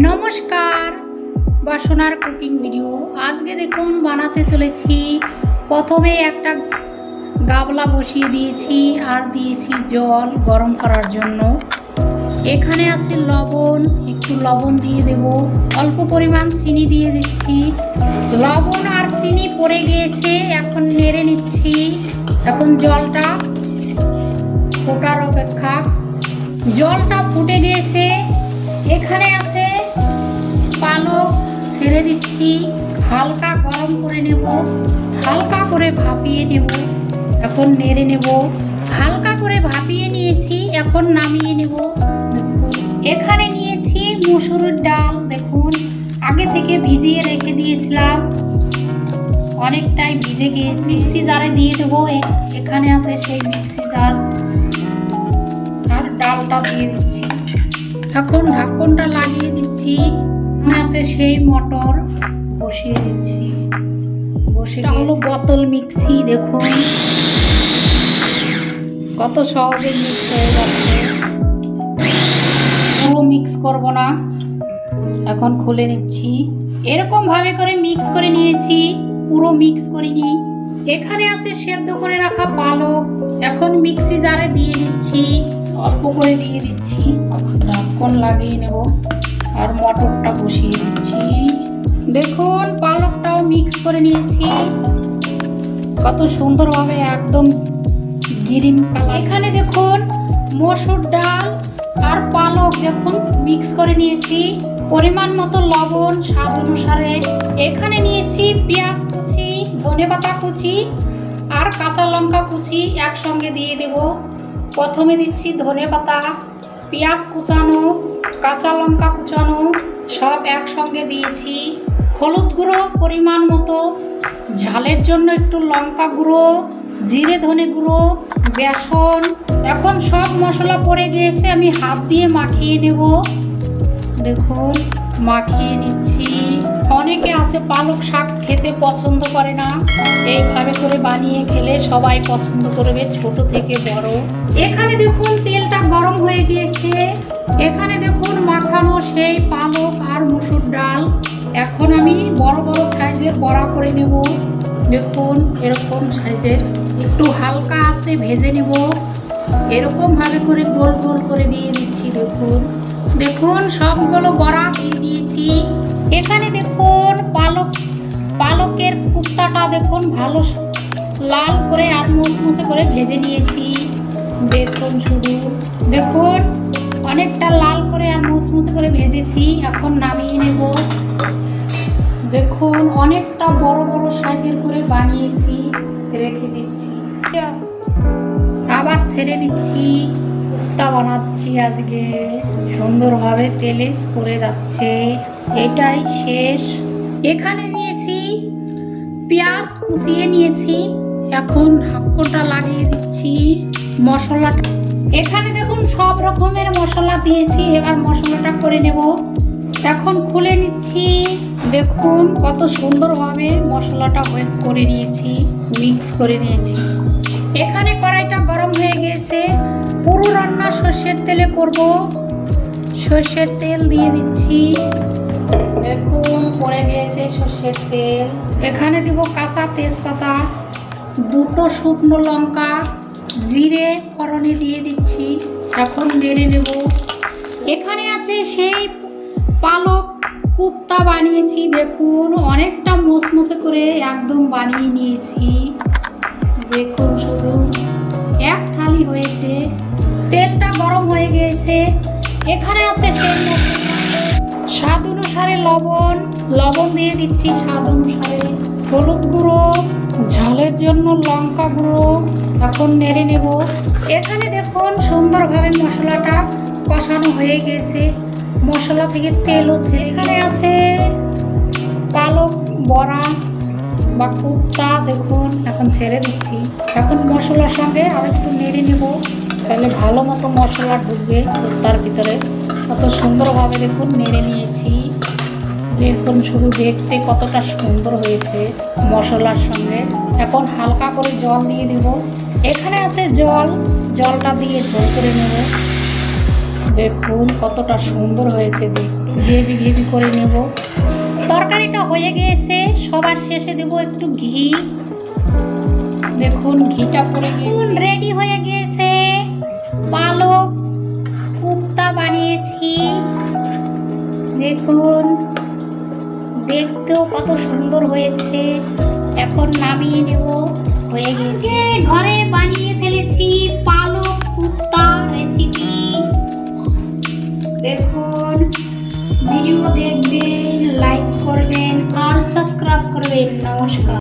নমস্কার, বাসনার cooking video. আজকে দেখুন বানাতে চলেছি। প্রথমে একটা গাবলা বসিয়ে দিয়েছি আর দিয়েছি জল গরম করার জন্য। এখানে আছে লবণ, একটু লবণ দিয়ে দেব, অল্প পরিমাণ চিনি দিয়ে দিচ্ছি। লবণ আর চিনি পড়ে গিয়েছে, এখন নেড়ে নিচ্ছি। এখন জলটা ফোটার অপেক্ষা। জলটা ফুটে গিয়েছে, এখানে আছে পালক, ছেড়ে দিচ্ছি। হালকা গরম করে নেব, হালকা করে ভাপিয়ে নেব। এখন নেড়ে নেব। হালকা করে ভাপিয়ে নিয়েছি, এখন নামিয়ে নেব। দেখুন এখানে নিয়েছি মসুরের ডাল। দেখুন আগে থেকে ভিজিয়ে রেখে দিয়েছিলাম, অনেকটাই ভিজে গিয়েছে। মিক্সি জারে দিয়ে দেবো। এখানে আছে সেই মিক্সি জার, আর ডালটা দিয়ে দিচ্ছি। এখন ঢাকনটা লাগিয়ে দিচ্ছি। আছে সেই মটর, বসিয়ে দিচ্ছি। এটা হলো বোতল মিক্সি। দেখুন কত সহজে মিক্স হয়ে যাচ্ছে। পুরো মিক্স করব না, এখন খুলে নিচ্ছি। এরকম ভাবে করে মিক্স করে নিয়েছি, পুরো মিক্স করিনি। এখানে আছে সেদ্ধ করে রাখা পালক, এখন মিক্সি জারে দিয়ে দিচ্ছি। অল্প করে দিয়ে দিচ্ছি, ঢাকন লাগিয়ে নেব। আর মটরটা বসিয়ে দিচ্ছি। দেখুন পালকটাও মিক্স করে নিয়েছি, কত সুন্দরভাবে একদম গ্রিন কালার। এখানে দেখুন মসুর ডাল আর পালক দেখুন মিক্স করে নিয়েছি। পরিমাণ মতো লবণ, স্বাদ অনুসারে। এখানে নিয়েছি পেঁয়াজ কুচি, ধনেপাতা কুচি আর কাঁচা লঙ্কা কুচি একসঙ্গে দিয়ে দেব। প্রথমে দিচ্ছি ধনেপাতা, পেঁয়াজ কুচানো, কাঁচা লঙ্কা কুচানো সব একসঙ্গে দিয়েছি। হলুদ গুঁড়ো পরিমাণ মতো, ঝালের জন্য একটু লঙ্কা গুঁড়ো, জিরে ধনে গুঁড়ো, বেসন। এখন সব মশলা পড়ে গিয়েছে, আমি হাত দিয়ে মাখিয়ে নেব। দেখুন মাখিয়ে নিচ্ছি। অনেকে আছে পালক শাক খেতে পছন্দ করে না, এইভাবে করে বানিয়ে খেলে সবাই পছন্দ করবে, ছোট থেকে বড়। এখানে দেখুন তেলটা গরম হয়ে গিয়েছে। এখানে দেখুন মাখানো সেই পালক আর মসুর ডাল। এখন আমি বড় বড় সাইজের বড়া করে নেব। দেখুন এরকম সাইজের, একটু হালকা আছে ভেজে নেব। এরকম ভাবে করে গোল গোল করে দিয়ে দিচ্ছি। দেখুন দেখুন সবগুলো বড়া দিয়ে দিয়েছি। এখানে দেখুন পালকের কুপ্তাটা দেখুন ভালো লাল করে আর মুচমুচে করে ভেজে নিয়েছি। দেখুন শুধু দেখুন অনেকটা লাল করে আর মুচমুচে করে ভেজেছি। এখন নামিয়ে নেব। দেখুন অনেকটা বড় বড় সাইজের করে বানিয়েছি, রেখে দিচ্ছি। আবার ছেড়ে দিচ্ছি। কুপ্তা বানাচ্ছি আজকে, সুন্দরভাবে তেলে পড়ে যাচ্ছে। এটাই শেষ। এখানে নিয়েছি পেঁয়াজ কুচিয়ে নিয়েছি, এখন ঢাকনটা লাগিয়ে দিচ্ছি। মশলাটা এখানে দেখুন সব রকমের মশলা দিয়েছি, এবার মশলাটা করে নেব। এখন খুলে নিচ্ছি। দেখুন কত সুন্দরভাবে মশলাটা করে নিয়েছি, মিক্স করে নিয়েছি। এখানে কড়াইটা গরম হয়ে গিয়েছে, পুরো রান্না সর্ষের তেলে করব। সর্ষের তেল দিয়ে দিচ্ছি। দেখুন পড়ে গিয়েছে সর্ষের তেল। এখানে দিব কাঁচা তেজপাতা, দুটো শুকনো লঙ্কা, জিরে ফোড়নে দিয়ে দিচ্ছি। এখন নেড়ে নেব। এখানে আছে সেই পালক কুপ্তা বানিয়েছি। দেখুন অনেকটা মুচমুচে করে একদম বানিয়ে নিয়েছি। দেখুন শুধু এক থালি হয়েছে। তেলটা গরম হয়ে গিয়েছে। এখানে আছে সেই স্বাদ অনুসারে লবণ দিয়ে দিচ্ছি, স্বাদ অনুসারে হলুদ গুঁড়ো, ঝালের জন্য লঙ্কা গুঁড়ো। এখন নেড়ে নেব। এখানে দেখুন সুন্দরভাবে মশলাটা কষানো হয়ে গেছে, মশলা থেকে তেলও ছেড়ে। এখানে আছে পালক বড়া বা কুপ্তা। দেখুন এখন ছেড়ে দিচ্ছি। এখন মশলার সঙ্গে আর একটু নেড়ে নেব, তাহলে ভালো মতো মশলা ঢুকবে কুপ্তার ভিতরে। কত সুন্দরভাবে দেখুন নেড়ে নিয়েছি। দেখুন শুধু দেখতে কতটা সুন্দর হয়েছে মশলার সঙ্গে। এখন হালকা করে জল দিয়ে দেব। এখানে আছে জলটা দিয়ে ঝোল করে নেব। দেখুন কতটা সুন্দর হয়েছে দেখতে। গ্রেভি গ্রেভি করে নেব। তরকারিটা হয়ে গিয়েছে, সবার শেষে দেব একটু ঘি। দেখুন ঘিটা পড়ে গিয়েছে। রেডি হয়ে গিয়েছে, পালক কোপ্তা বানিয়েছি। দেখুন দেখতেও কত সুন্দর হয়েছে। এখন নামিয়ে নেব, হয়ে গেছে। ঘরে বানিয়ে ফেলেছি পালক কোপ্তা রেসিপি। দেখুন ভিডিও দেখবেন, লাইক করবেন আর সাবস্ক্রাইব করবেন। নমস্কার।